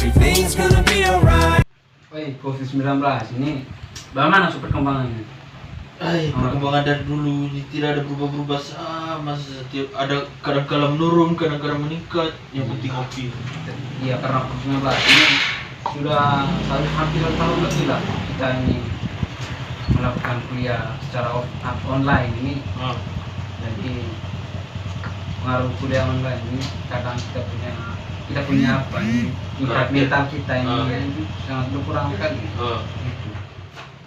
Everything's gonna be alright. Woi, COVID-19 ini bagaimana perkembangannya? Perkembangan dari dulu ini tidak ada berubah-berubah sama, setiap ada kadang-kala menurun, kadang-kala meningkat. Yang penting oke. Iya, karena COVID-19 ini sudah hampir 1 tahun lebih lah kita ini melakukan kuliah secara online ini. Jadi pengaruh kuliah online ini kadang kita punya apa ini tingkat mental kita ini sangat berkurang sekali. Gitu.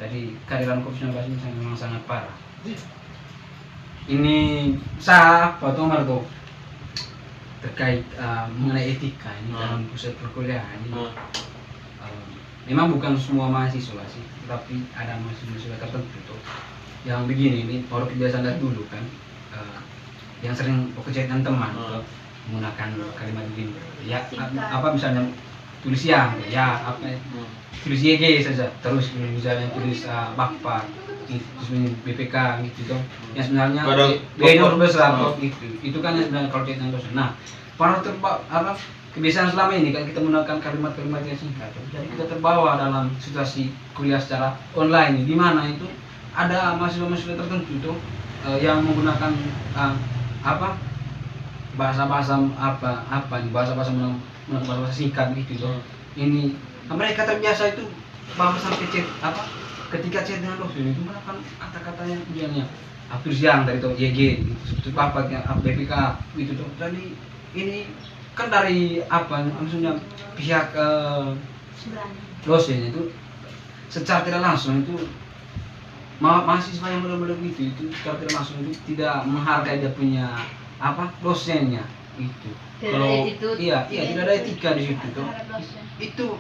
Jadi kehadiran COVID-19 ini memang sangat parah. Ini apa tuh Marto terkait mengenai etika ini dalam pusat perkuliahan ini. Memang bukan semua mahasiswa sih, tapi ada mahasiswa tertentu tuh yang begini ini baru kebiasaan dari dulu kan, yang sering bekerja dengan teman menggunakan kalimat begini ya, apa misalnya tulis ya apa tulis YG saja, terus misalnya tulis bapak terus BPK gitu tuh yang sebenarnya gaya besar gitu, itu kan yang sebenarnya kalau dengan dosen. Nah para kebiasaan selama ini kan kita menggunakan kalimat-kalimat yang singkat, jadi kita terbawa dalam situasi kuliah secara online di mana itu ada mahasiswa-mahasiswa tertentu tuh yang menggunakan bahasa-bahasa bahasa singkat gitu tuh. Ini mereka terbiasa itu bahwa sampai chat ketika chat dengan dosen itu menggunakan kata-kata yang ujiannya tulis yang dari itu YG itu apa BPK gitu tuh. Jadi ini kan dari maksudnya pihak dosen itu secara tidak langsung itu mahasiswa yang benar-benar gitu itu secara tidak langsung itu tidak menghargai dia punya dosennya gitu. Kalau iya tidak ada etika di situ tuh.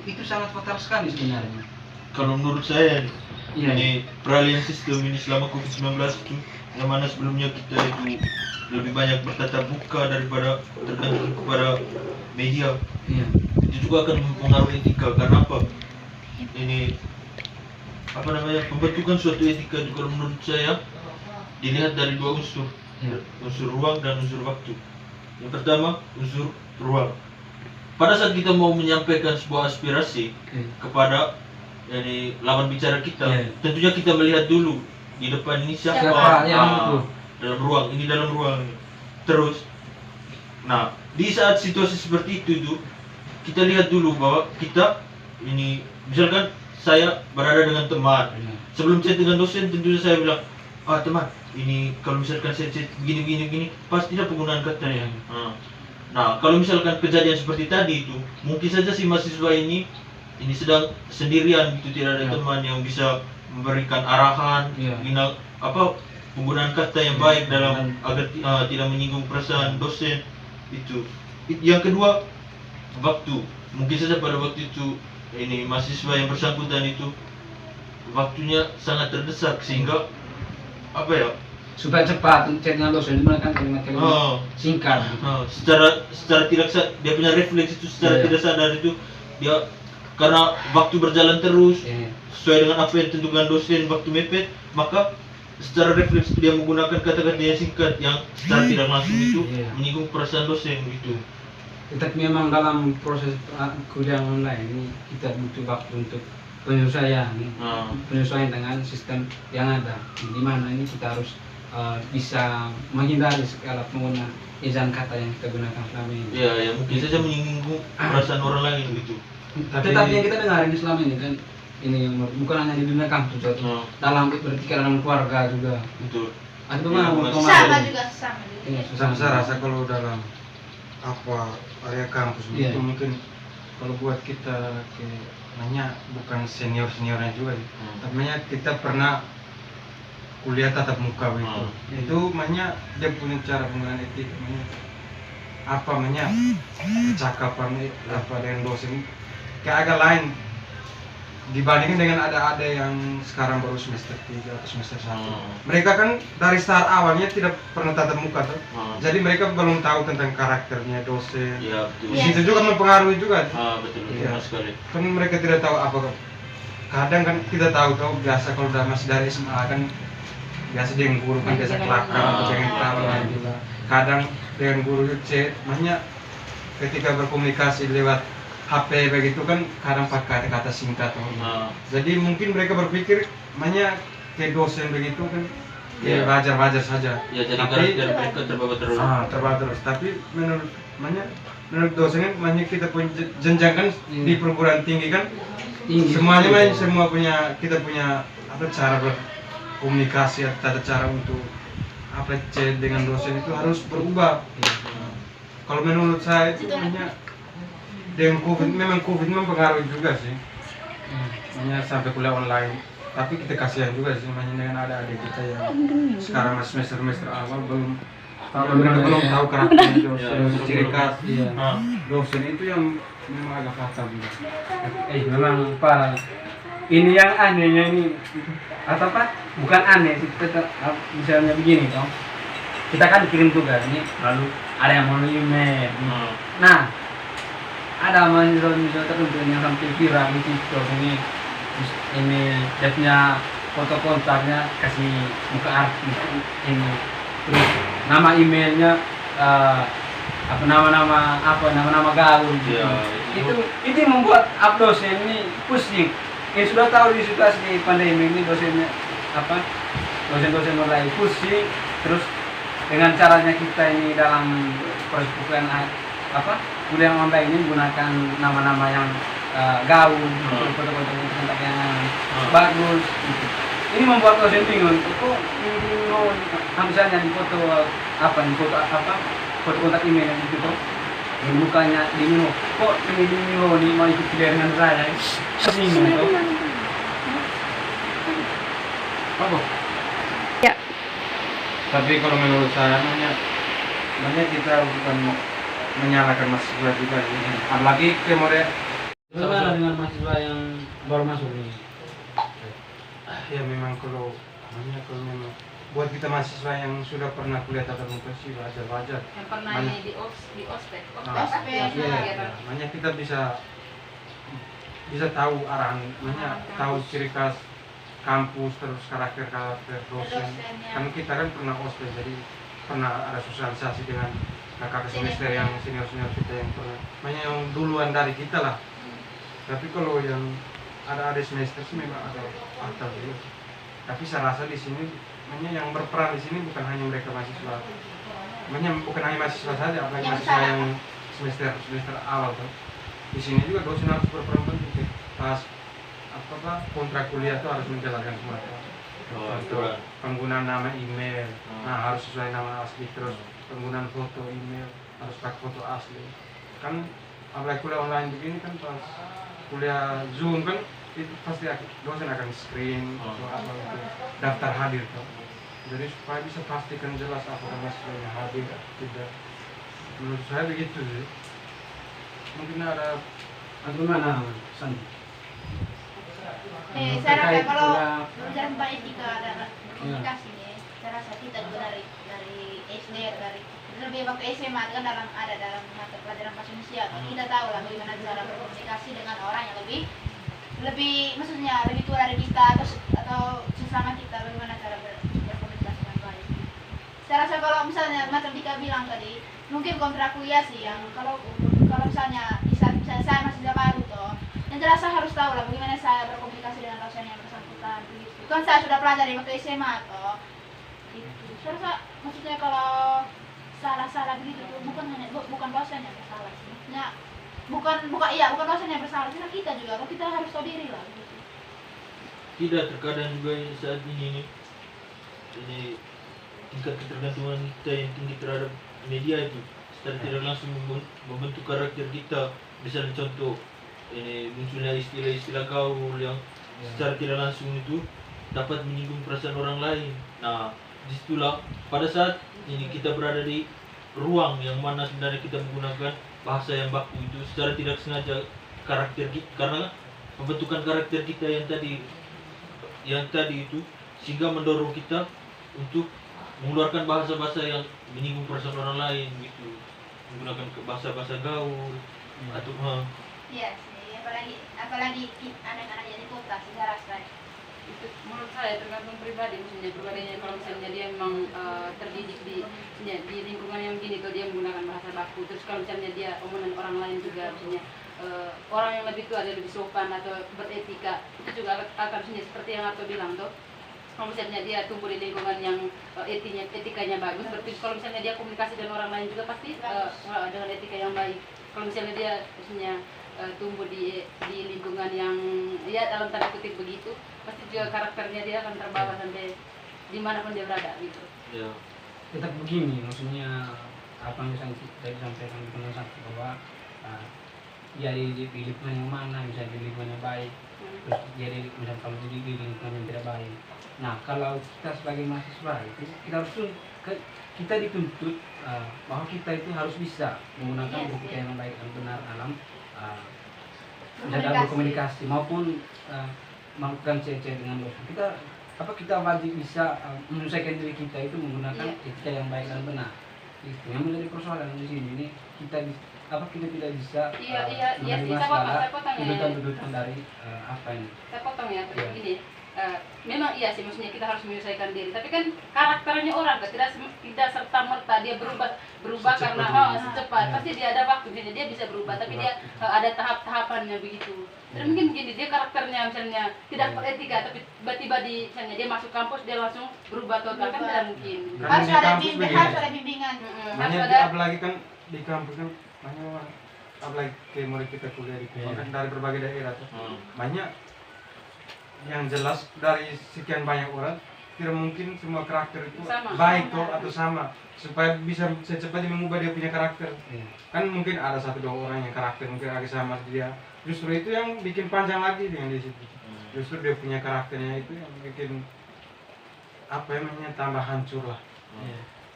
Itu sangat fatal sekali sebenarnya. Kalau menurut saya ini peralihan sistem ini selama COVID-19 itu, yang mana sebelumnya kita itu lebih banyak bertatap muka daripada tergantung kepada media. Itu juga akan mempengaruhi etika. Karena apa? Ini pembentukan suatu etika juga menurut saya dilihat dari 2 unsur, unsur ruang dan unsur waktu. Yang pertama unsur ruang. Pada saat kita mau menyampaikan sebuah aspirasi kepada lawan bicara kita, tentunya kita melihat dulu di depan ini siapa yang dalam ruang ini, dalam ruang ini. Terus, nah di saat situasi seperti itu kita lihat dulu bahwa kita ini, misalkan saya berada dengan teman, sebelum chat dengan dosen tentunya saya bilang, teman, ini kalau misalkan saya chat begini, pasti tidak penggunaan katanya. Nah, kalau misalkan kejadian seperti tadi itu, mungkin saja si mahasiswa ini sedang sendirian gitu, tidak ada teman yang bisa memberikan arahan, penggunaan kata yang baik dalam agar tidak menyinggung perasaan dosen itu. Yang kedua, waktu. Mungkin saja pada waktu itu mahasiswa yang bersangkutan itu waktunya sangat terdesak sehingga supaya cepat chat dengan dosen menggunakan kalimat-kalimat singkat. Secara tidak dia punya refleks itu secara tidak sadar itu dia, karena waktu berjalan terus sesuai dengan apa yang ditentukan dosen, waktu mepet, maka secara refleks dia menggunakan kata-kata yang singkat yang secara tidak langsung itu menyinggung perasaan dosen gitu. Tetapi memang dalam proses kuliah online ini kita butuh waktu untuk penyesuaian dengan sistem yang ada, di mana ini kita harus bisa menghindari segala penggunaan ejaan kata yang kita gunakan selama ini. Yang mungkin saja menyinggung perasaan orang lain gitu. Tetapi yang kita dengar ini selama ini kan ini bukan hanya di dunia kampus, dalam berarti dalam keluarga juga. Betul. Sama saya rasa kalau dalam area kampus itu mungkin kalau buat kita bukan seniornya juga, tapi kita pernah kuliah tatap muka begitu. Itu dia punya cara penggunaan etik, percakapan dengan dosen kayak agak lain dibandingkan dengan ada yang sekarang baru semester 3 atau semester 1. Mereka kan dari start awalnya tidak pernah tatap muka tuh. Jadi mereka belum tahu tentang karakternya dosen. Di situ juga mempengaruhi juga. Betul sekali. Kan mereka tidak tahu apa. Kadang kan kita tahu biasa kalau masih dari SMA kan biasa dengan guru kan biasa kelakar atau pengen tahu juga. Kadang dengan guru chat, ketika berkomunikasi lewat HP begitu kan kadang pakai kata-kata singkat tuh. Nah, Jadi mungkin mereka berpikir banyak kayak dosen begitu kan Iya. ya wajar-wajar saja. ya jadi Tapi karakter mereka terbawa terus. terbawa terus. Tapi menurut dosen kan banyak kita punya jenjang kan di perguruan tinggi kan Tinggi. semuanya main semua punya kita punya apa cara berkomunikasi atau tata cara untuk apa chat dengan dosen itu harus berubah. Kalau menurut saya itu hanya dengan COVID mempengaruhi juga sih. Hanya sampai kuliah online. Tapi kita kasihan juga sih dengan adik-adik kita yang sekarang masih semester awal belum tahu karakter dosen, ciri khas Nah, dosen itu yang memang agak fatal juga. Memang parah. Ini yang anehnya ini atau apa? Bukan aneh sih, misalnya begini dong. Kita kan kirim tugas nih, lalu ada yang mau email. Nah, ada mahasiswa tertentu yang sampai viral di TikTok ini dia punya foto kontaknya kasih muka artis ini, terus nama emailnya nama gaul gitu. Iya, Itu membuat dosen ini pusing. Sudah tahu di situasi pandemi ini dosennya dosen mulai pusing, terus dengan caranya kita ini dalam proses kuliah online ini menggunakan nama-nama yang gaul, foto-foto kontak yang bagus gitu. Ini membuat dosen bingung. Kok misalnya di foto foto kontak email yang itu di mukanya di Mino, kok ini di Mino nih mau ikut kuliah dengan saya? Bingung tuh. Apa? Ya. Tapi kalau menurut saya banyak kita bukan menyalahkan mahasiswa juga sih. Apalagi kemudian Bagaimana dengan mahasiswa yang baru masuk ini? ya memang kalau memang buat kita mahasiswa yang sudah pernah kuliah tatap muka sih wajar-wajar. Yang pernah Banyak- ini di ospek. Makanya kita bisa tahu arahan, tahu ciri khas kampus terus karakter dosen. Kan kita kan pernah ospek jadi pernah ada sosialisasi dengan kakak semester yang senior kita yang pernah, yang duluan dari kita lah. Tapi kalau yang ada semester sih memang ada akal juga. Tapi saya rasa di sini yang berperan di sini bukan hanya mereka mahasiswa, bukan hanya mahasiswa saja, apalagi mahasiswa yang semester awal tuh. Di sini juga dosen harus berperan penting. Pas kontrak kuliah tuh harus menjalankan semua. Contoh penggunaan nama email, harus sesuai nama asli, terus penggunaan foto email harus pakai foto asli. Kan apalagi kuliah online begini kan pas kuliah Zoom kan itu pasti dosen akan screen atau apa itu daftar hadir tuh. Jadi supaya bisa pastikan jelas apakah mahasiswanya hadir atau tidak. Menurut saya begitu sih. Mungkin ada Bagaimana, San? Saya rasa Terkait kalau kuliah- belajar tentang etika dan komunikasi nih, saya rasa kita juga dari SD dari lebih waktu SMA kan dalam mata pelajaran bahasa Indonesia kan kita tahu lah bagaimana cara berkomunikasi dengan orang yang maksudnya lebih tua dari kita atau sesama kita, bagaimana cara berkomunikasi dengan baik. Saya rasa kalau misalnya macam Dika bilang tadi, mungkin kontrak kuliah sih yang kalau misalnya saya masih baru toh, yang jelas saya harus tahu lah bagaimana saya berkomunikasi dengan dosen yang bersangkutan begitu. Kan saya sudah pelajari waktu SMA toh. Gitu. Saya rasa maksudnya kalau salah begitu tuh bukan dosen yang bersalah sih. Maksudnya bukan dosen yang bersalah, karena kita juga kalau kita harus tahu diri lah gitu. tidak terkadang juga saat ini tingkat ketergantungan kita yang tinggi terhadap media itu secara tidak langsung membentuk karakter kita. Misalnya contoh ini munculnya istilah-istilah gaul yang secara tidak langsung itu dapat menyinggung perasaan orang lain. Nah, disitulah pada saat ini kita berada di ruang yang mana sebenarnya kita menggunakan bahasa yang baku itu secara tidak sengaja karakter kita, karena pembentukan karakter kita yang tadi itu sehingga mendorong kita untuk mengeluarkan bahasa-bahasa yang menyinggung perasaan orang lain gitu, menggunakan bahasa-bahasa gaul atau Iya sih, apalagi anak-anak yang di kota sih saya rasa. Itu menurut saya tergantung pribadi, misalnya pribadinya kalau misalnya dia memang terdidik di lingkungan yang gini, kalau dia menggunakan bahasa baku, terus kalau misalnya dia omongan orang lain juga misalnya orang yang lebih tua, dia lebih sopan atau beretika, itu juga akan misalnya seperti yang Arto bilang tuh. Kalau misalnya dia tumbuh di lingkungan yang etikanya bagus, berarti kalau misalnya dia komunikasi dengan orang lain juga pasti dengan etika yang baik. Kalau misalnya dia misalnya tumbuh di lingkungan yang ya dalam tanda kutip begitu, pasti juga karakternya dia akan terbawa sampai dimanapun dia berada gitu. Ya. Tetap begini, maksudnya apa yang saya sampaikan di teman satu bahwa ya di lingkungan yang mana, misalnya di lingkungan yang baik, terus dia misalnya kalau di lingkungan yang tidak baik. Nah, kalau kita sebagai mahasiswa itu kita dituntut bahwa kita itu harus bisa menggunakan etika yang baik dan benar dalam dalam berkomunikasi maupun melakukan CC dengan dosen. Kita wajib bisa menyesuaikan diri kita itu menggunakan etika yang baik dan benar. Itu yang menjadi persoalan di sini. Ini kita tidak bisa menerima segala tuntutan dari apa ini. Saya potong ya, begini. Memang iya sih, maksudnya kita harus menyesuaikan diri. Tapi kan karakternya orang kan tidak serta merta dia berubah karena secepat. Pasti dia ada waktu, misalnya dia bisa berubah, tapi dia ada tahap-tahapannya begitu. Dan mungkin gini, dia karakternya misalnya tidak beretika, tapi tiba-tiba misalnya dia masuk kampus dia langsung berubah total, kan tidak mungkin. Harus ada bimbingan. Apalagi kan di kampus kan banyak orang, apalagi kayak murid kita kuliah di kan dari berbagai daerah tuh. Banyak yang jelas dari sekian banyak orang tidak mungkin semua karakter itu sama, baik kok atau sama, supaya bisa secepatnya mengubah dia punya karakter. Kan mungkin ada 1-2 orang yang karakter mungkin agak sama dia, justru itu yang bikin panjang lagi dengan di situ. Justru dia punya karakternya itu yang bikin apa namanya tambah hancur lah.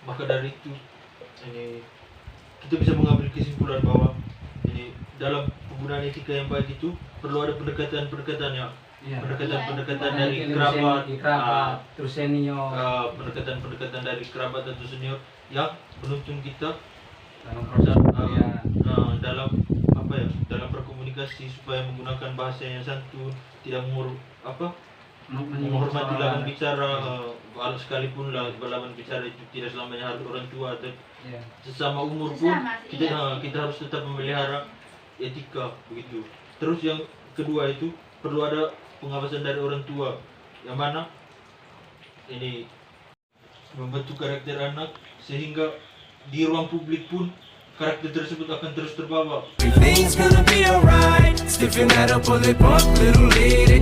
Maka dari itu ini kita bisa mengambil kesimpulan bahwa ini dalam penggunaan etika yang baik itu perlu ada pendekatan-pendekatannya. Pendekatan dari kerabat, terus senior, pendekatan dari kerabat atau senior yang menuntun kita dalam proses dalam apa ya, dalam berkomunikasi supaya menggunakan bahasa yang santun, tidak menghormati lawan bicara, kalau sekalipun lawan bicara itu tidak selamanya harus orang tua atau sesama umur pun kita harus tetap memelihara etika begitu. Terus yang kedua itu perlu ada pengawasan dari orang tua, yang mana ini membentuk karakter anak sehingga di ruang publik pun karakter tersebut akan terus terbawa. Everything's gonna be alright. Stiffen that up, pull it up, little lady.